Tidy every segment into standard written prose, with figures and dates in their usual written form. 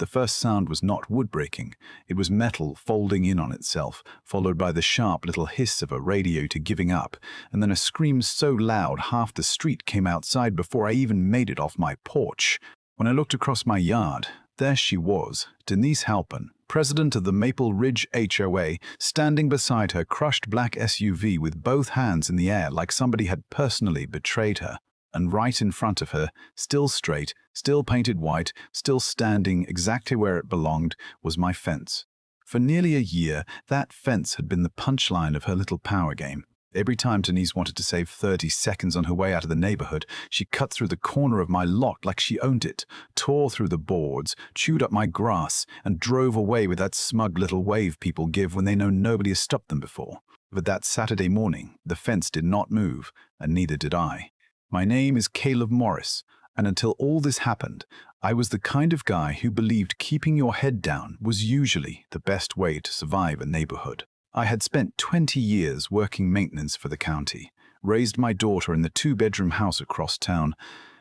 The first sound was not wood breaking. It was metal folding in on itself, followed by the sharp little hiss of a radiator giving up, and then a scream so loud half the street came outside before I even made it off my porch. When I looked across my yard, there she was, Denise Halpin, president of the Maple Ridge HOA, standing beside her crushed black SUV with both hands in the air like somebody had personally betrayed her. And right in front of her, still straight, still painted white, still standing exactly where it belonged, was my fence. For nearly a year, that fence had been the punchline of her little power game. Every time Denise wanted to save 30 seconds on her way out of the neighborhood, she cut through the corner of my lot like she owned it, tore through the boards, chewed up my grass, and drove away with that smug little wave people give when they know nobody has stopped them before. But that Saturday morning, the fence did not move, and neither did I. My name is Caleb Morris, and until all this happened, I was the kind of guy who believed keeping your head down was usually the best way to survive a neighborhood. I had spent 20 years working maintenance for the county, raised my daughter in the 2-bedroom house across town,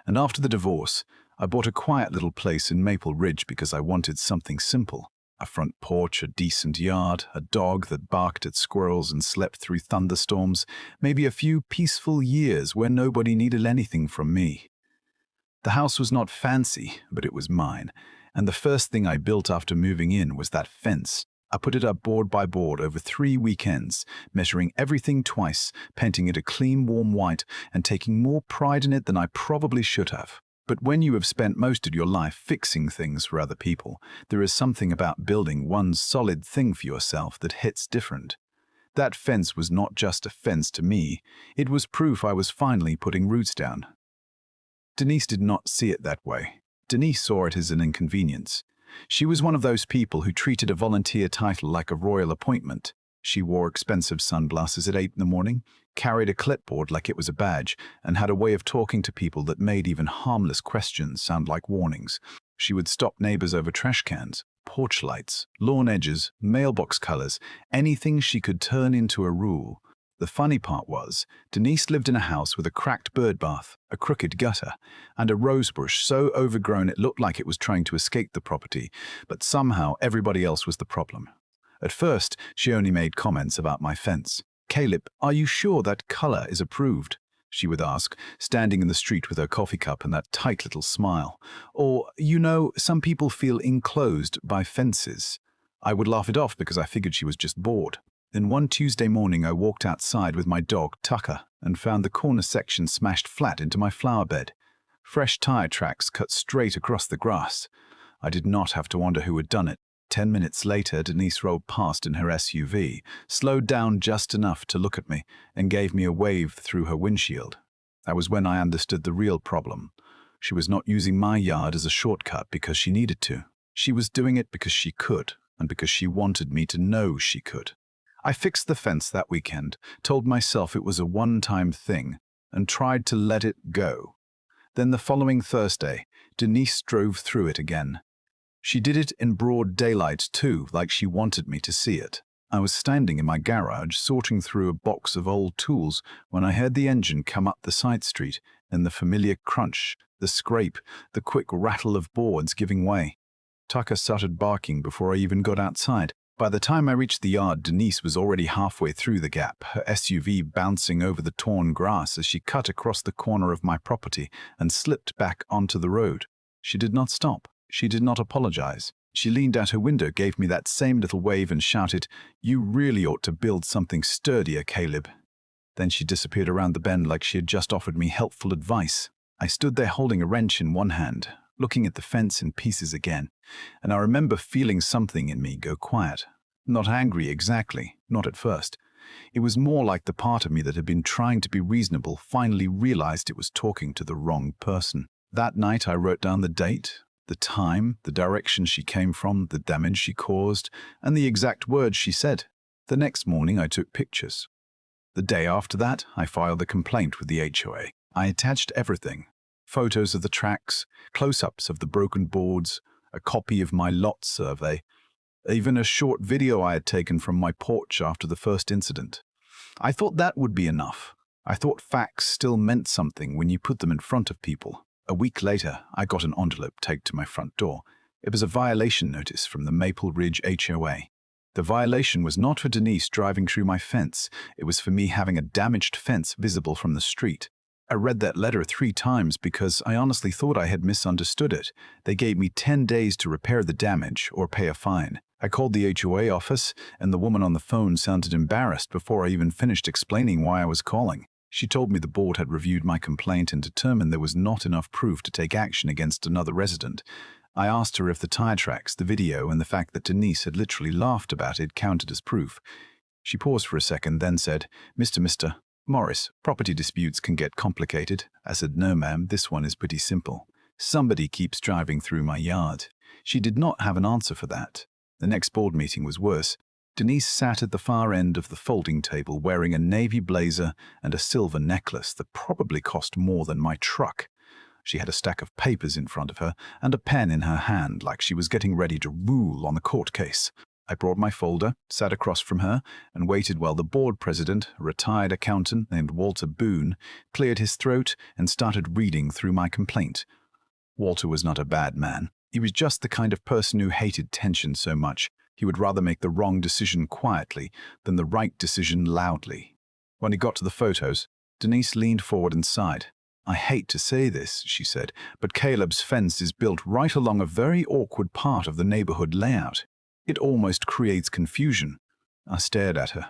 and after the divorce, I bought a quiet little place in Maple Ridge because I wanted something simple. A front porch, a decent yard, a dog that barked at squirrels and slept through thunderstorms, maybe a few peaceful years where nobody needed anything from me. The house was not fancy, but it was mine, and the first thing I built after moving in was that fence. I put it up board by board over 3 weekends, measuring everything twice, painting it a clean, warm white, and taking more pride in it than I probably should have. But when you have spent most of your life fixing things for other people, there is something about building one solid thing for yourself that hits different. That fence was not just a fence to me, it was proof I was finally putting roots down. Denise did not see it that way. Denise saw it as an inconvenience. She was one of those people who treated a volunteer title like a royal appointment. She wore expensive sunglasses at 8 in the morning, carried a clipboard like it was a badge, and had a way of talking to people that made even harmless questions sound like warnings. She would stop neighbors over trash cans, porch lights, lawn edges, mailbox colors, anything she could turn into a rule. The funny part was, Denise lived in a house with a cracked bird bath, a crooked gutter, and a rose bush so overgrown it looked like it was trying to escape the property, but somehow everybody else was the problem. At first, she only made comments about my fence. "Caleb, are you sure that color is approved?" she would ask, standing in the street with her coffee cup and that tight little smile. Or, some people feel enclosed by fences. I would laugh it off because I figured she was just bored. Then one Tuesday morning I walked outside with my dog, Tucker, and found the corner section smashed flat into my flower bed. Fresh tire tracks cut straight across the grass. I did not have to wonder who had done it. 10 minutes later, Denise rolled past in her SUV, slowed down just enough to look at me, and gave me a wave through her windshield. That was when I understood the real problem. She was not using my yard as a shortcut because she needed to. She was doing it because she could, and because she wanted me to know she could. I fixed the fence that weekend, told myself it was a one-time thing, and tried to let it go. Then the following Thursday, Denise drove through it again. She did it in broad daylight too, like she wanted me to see it. I was standing in my garage sorting through a box of old tools when I heard the engine come up the side street and the familiar crunch, the scrape, the quick rattle of boards giving way. Tucker started barking before I even got outside. By the time I reached the yard, Denise was already halfway through the gap, her SUV bouncing over the torn grass as she cut across the corner of my property and slipped back onto the road. She did not stop. She did not apologize. She leaned out her window, gave me that same little wave and shouted, "You really ought to build something sturdier, Caleb." Then she disappeared around the bend like she had just offered me helpful advice. I stood there holding a wrench in one hand, looking at the fence in pieces again, and I remember feeling something in me go quiet. Not angry exactly, not at first. It was more like the part of me that had been trying to be reasonable finally realized it was talking to the wrong person. That night I wrote down the date, the time, the direction she came from, the damage she caused, and the exact words she said. The next morning I took pictures. The day after that, I filed a complaint with the HOA. I attached everything. Photos of the tracks, close-ups of the broken boards, a copy of my lot survey, even a short video I had taken from my porch after the first incident. I thought that would be enough. I thought facts still meant something when you put them in front of people. A week later, I got an envelope taped to my front door. It was a violation notice from the Maple Ridge HOA. The violation was not for Denise driving through my fence. It was for me having a damaged fence visible from the street. I read that letter 3 times because I honestly thought I had misunderstood it. They gave me 10 days to repair the damage or pay a fine. I called the HOA office, and the woman on the phone sounded embarrassed before I even finished explaining why I was calling. She told me the board had reviewed my complaint and determined there was not enough proof to take action against another resident. I asked her if the tire tracks, the video, and the fact that Denise had literally laughed about it counted as proof. She paused for a second, then said, Mr. Morris, property disputes can get complicated. I said, no ma'am, this one is pretty simple. Somebody keeps driving through my yard. She did not have an answer for that. The next board meeting was worse. Denise sat at the far end of the folding table wearing a navy blazer and a silver necklace that probably cost more than my truck. She had a stack of papers in front of her and a pen in her hand like she was getting ready to rule on the court case. I brought my folder, sat across from her, and waited while the board president, a retired accountant named Walter Boone, cleared his throat and started reading through my complaint. Walter was not a bad man. He was just the kind of person who hated tension so much. He would rather make the wrong decision quietly than the right decision loudly. When he got to the photos, Denise leaned forward and sighed. I hate to say this, she said, but Caleb's fence is built right along a very awkward part of the neighborhood layout. It almost creates confusion. I stared at her.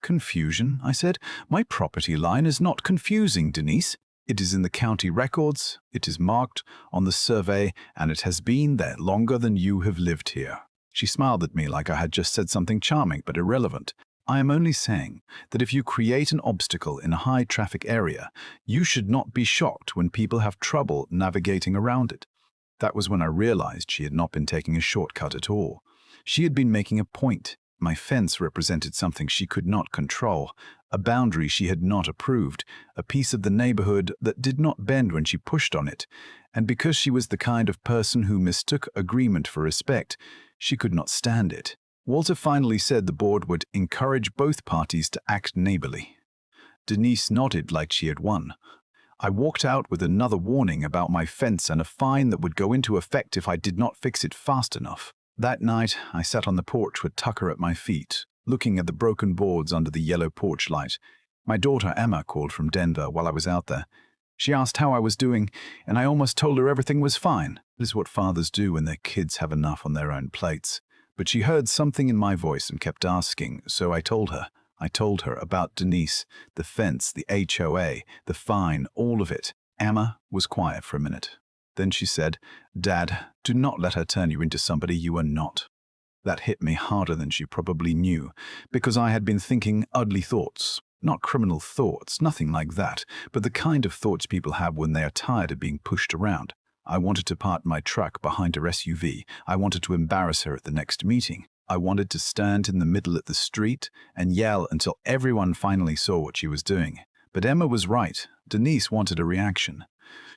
Confusion, I said. My property line is not confusing, Denise. It is in the county records, it is marked on the survey, and it has been there longer than you have lived here. She smiled at me like I had just said something charming but irrelevant. I am only saying that if you create an obstacle in a high-traffic area, you should not be shocked when people have trouble navigating around it. That was when I realized she had not been taking a shortcut at all. She had been making a point. My fence represented something she could not control, a boundary she had not approved, a piece of the neighborhood that did not bend when she pushed on it. And because she was the kind of person who mistook agreement for respect, she could not stand it. Walter finally said the board would encourage both parties to act neighborly. Denise nodded like she had won. I walked out with another warning about my fence and a fine that would go into effect if I did not fix it fast enough. That night, I sat on the porch with Tucker at my feet, looking at the broken boards under the yellow porch light. My daughter Emma called from Denver while I was out there. She asked how I was doing, and I almost told her everything was fine. This is what fathers do when their kids have enough on their own plates. But she heard something in my voice and kept asking, so I told her. I told her about Denise, the fence, the HOA, the fine, all of it. Emma was quiet for a minute. Then she said, Dad, do not let her turn you into somebody you are not. That hit me harder than she probably knew, because I had been thinking ugly thoughts. Not criminal thoughts, nothing like that, but the kind of thoughts people have when they are tired of being pushed around. I wanted to park my truck behind her SUV. I wanted to embarrass her at the next meeting. I wanted to stand in the middle of the street and yell until everyone finally saw what she was doing. But Emma was right. Denise wanted a reaction.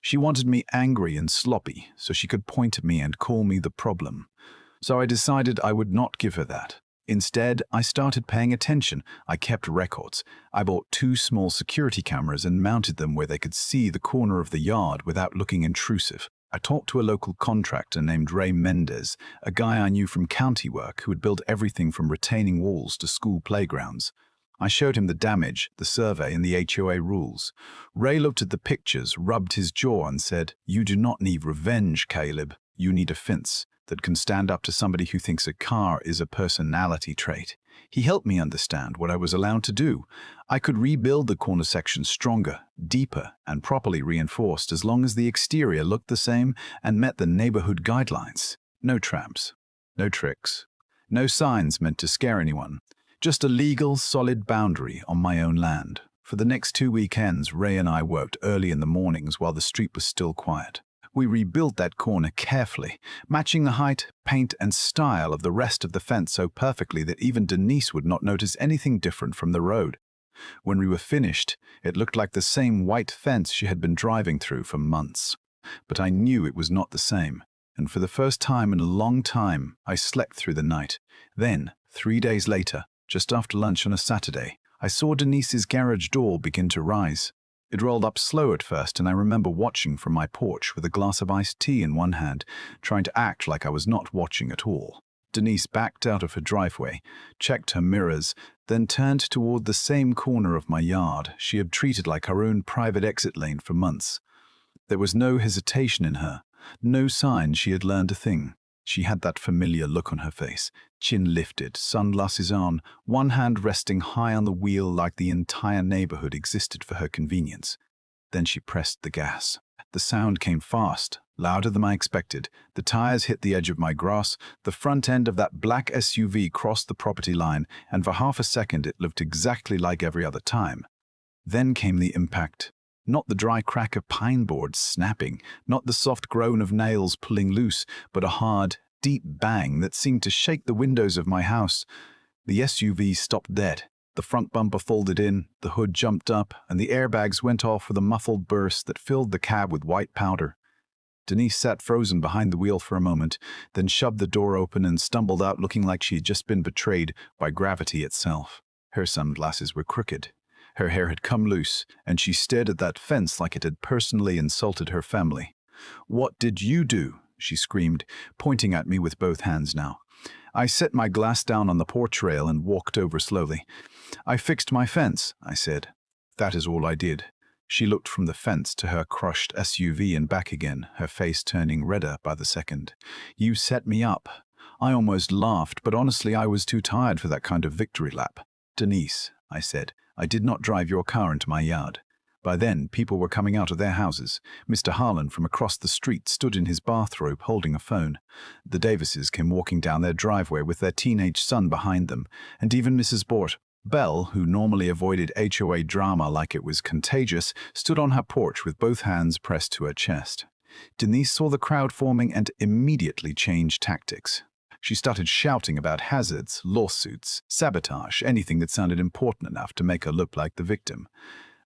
She wanted me angry and sloppy so she could point at me and call me the problem. So I decided I would not give her that. Instead, I started paying attention. I kept records. I bought 2 small security cameras and mounted them where they could see the corner of the yard without looking intrusive. I talked to a local contractor named Ray Mendez, a guy I knew from county work who had built everything from retaining walls to school playgrounds. I showed him the damage, the survey, and the HOA rules. Ray looked at the pictures, rubbed his jaw, and said, You do not need revenge, Caleb. You need a fence that can stand up to somebody who thinks a car is a personality trait. He helped me understand what I was allowed to do. I could rebuild the corner section stronger, deeper, and properly reinforced as long as the exterior looked the same and met the neighborhood guidelines. No traps, no tricks, no signs meant to scare anyone. Just a legal, solid boundary on my own land. For the next 2 weekends, Ray and I worked early in the mornings while the street was still quiet. We rebuilt that corner carefully, matching the height, paint, and style of the rest of the fence so perfectly that even Denise would not notice anything different from the road. When we were finished, it looked like the same white fence she had been driving through for months. But I knew it was not the same, and for the first time in a long time, I slept through the night. Then, 3 days later, just after lunch on a Saturday, I saw Denise's garage door begin to rise. It rolled up slow at first, and I remember watching from my porch with a glass of iced tea in one hand, trying to act like I was not watching at all. Denise backed out of her driveway, checked her mirrors, then turned toward the same corner of my yard she had treated like her own private exit lane for months. There was no hesitation in her, no sign she had learned a thing. She had that familiar look on her face, chin lifted, sunglasses on, one hand resting high on the wheel like the entire neighborhood existed for her convenience. Then she pressed the gas. The sound came fast, louder than I expected. The tires hit the edge of my grass, the front end of that black SUV crossed the property line, and for half a second it looked exactly like every other time. Then came the impact. Not the dry crack of pine boards snapping, not the soft groan of nails pulling loose, but a hard, deep bang that seemed to shake the windows of my house. The SUV stopped dead. The front bumper folded in, the hood jumped up, and the airbags went off with a muffled burst that filled the cab with white powder. Denise sat frozen behind the wheel for a moment, then shoved the door open and stumbled out looking like she had just been betrayed by gravity itself. Her sunglasses were crooked. Her hair had come loose, and she stared at that fence like it had personally insulted her family. "What did you do?" she screamed, pointing at me with both hands now. I set my glass down on the porch rail and walked over slowly. "I fixed my fence," I said. "That is all I did." She looked from the fence to her crushed SUV and back again, her face turning redder by the second. "You set me up." I almost laughed, but honestly I was too tired for that kind of victory lap. "Denise," I said, "I did not drive your car into my yard." By then, people were coming out of their houses. Mr. Harlan from across the street stood in his bathrobe holding a phone. The Davises came walking down their driveway with their teenage son behind them, and even Mrs. Bell, who normally avoided HOA drama like it was contagious, stood on her porch with both hands pressed to her chest. Denise saw the crowd forming and immediately changed tactics. She started shouting about hazards, lawsuits, sabotage, anything that sounded important enough to make her look like the victim.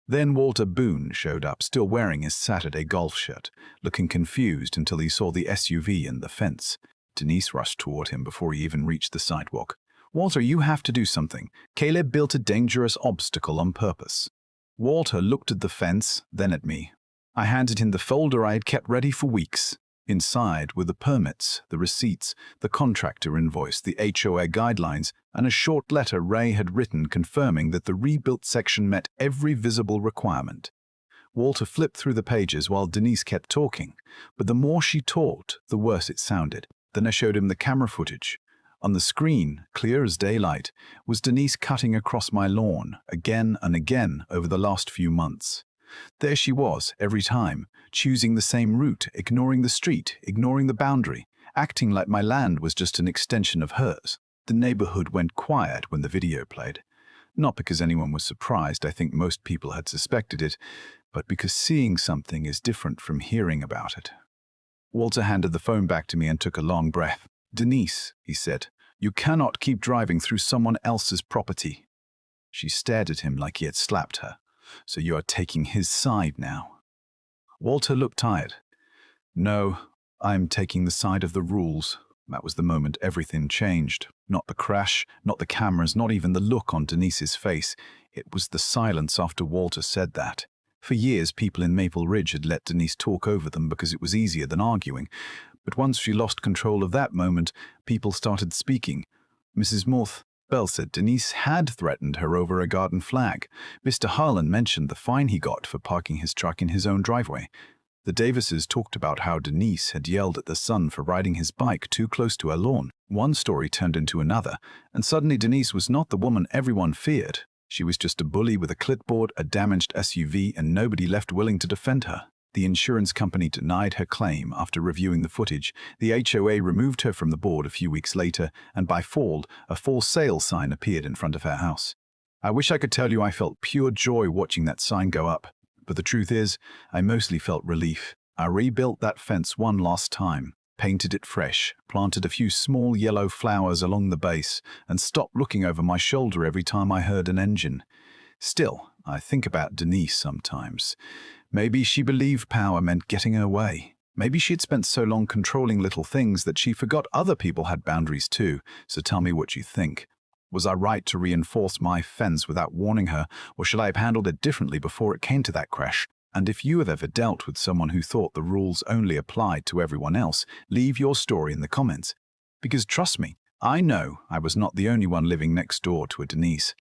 Then Walter Boone showed up, still wearing his Saturday golf shirt, looking confused until he saw the SUV and the fence. Denise rushed toward him before he even reached the sidewalk. "Walter, you have to do something. Caleb built a dangerous obstacle on purpose." Walter looked at the fence, then at me. I handed him the folder I had kept ready for weeks. Inside were the permits, the receipts, the contractor invoice, the HOA guidelines, and a short letter Ray had written confirming that the rebuilt section met every visible requirement. Walter flipped through the pages while Denise kept talking, but the more she talked, the worse it sounded. Then I showed him the camera footage. On the screen, clear as daylight, was Denise cutting across my lawn, again and again over the last few months. There she was, every time, choosing the same route, ignoring the street, ignoring the boundary, acting like my land was just an extension of hers. The neighborhood went quiet when the video played. Not because anyone was surprised, I think most people had suspected it, but because seeing something is different from hearing about it. Walter handed the phone back to me and took a long breath. "Denise," he said, "you cannot keep driving through someone else's property." She stared at him like he had slapped her. "So you are taking his side now?" Walter looked tired. "No, I'm taking the side of the rules." That was the moment everything changed. Not the crash, not the cameras, not even the look on Denise's face. It was the silence after Walter said that. For years, people in Maple Ridge had let Denise talk over them because it was easier than arguing. But once she lost control of that moment, people started speaking. Mrs. Bell said Denise had threatened her over a garden flag. Mr. Harlan mentioned the fine he got for parking his truck in his own driveway. The Davises talked about how Denise had yelled at the son for riding his bike too close to her lawn. One story turned into another, and suddenly Denise was not the woman everyone feared. She was just a bully with a clipboard, a damaged SUV, and nobody left willing to defend her. The insurance company denied her claim after reviewing the footage. The HOA removed her from the board a few weeks later, and by fall, a for sale sign appeared in front of her house. I wish I could tell you I felt pure joy watching that sign go up, but the truth is, I mostly felt relief. I rebuilt that fence one last time, painted it fresh, planted a few small yellow flowers along the base, and stopped looking over my shoulder every time I heard an engine. Still, I think about Denise sometimes. Maybe she believed power meant getting her way. Maybe she had spent so long controlling little things that she forgot other people had boundaries too. So tell me what you think. Was I right to reinforce my fence without warning her, or should I have handled it differently before it came to that crash? And if you have ever dealt with someone who thought the rules only applied to everyone else, leave your story in the comments. Because trust me, I know I was not the only one living next door to a Denise.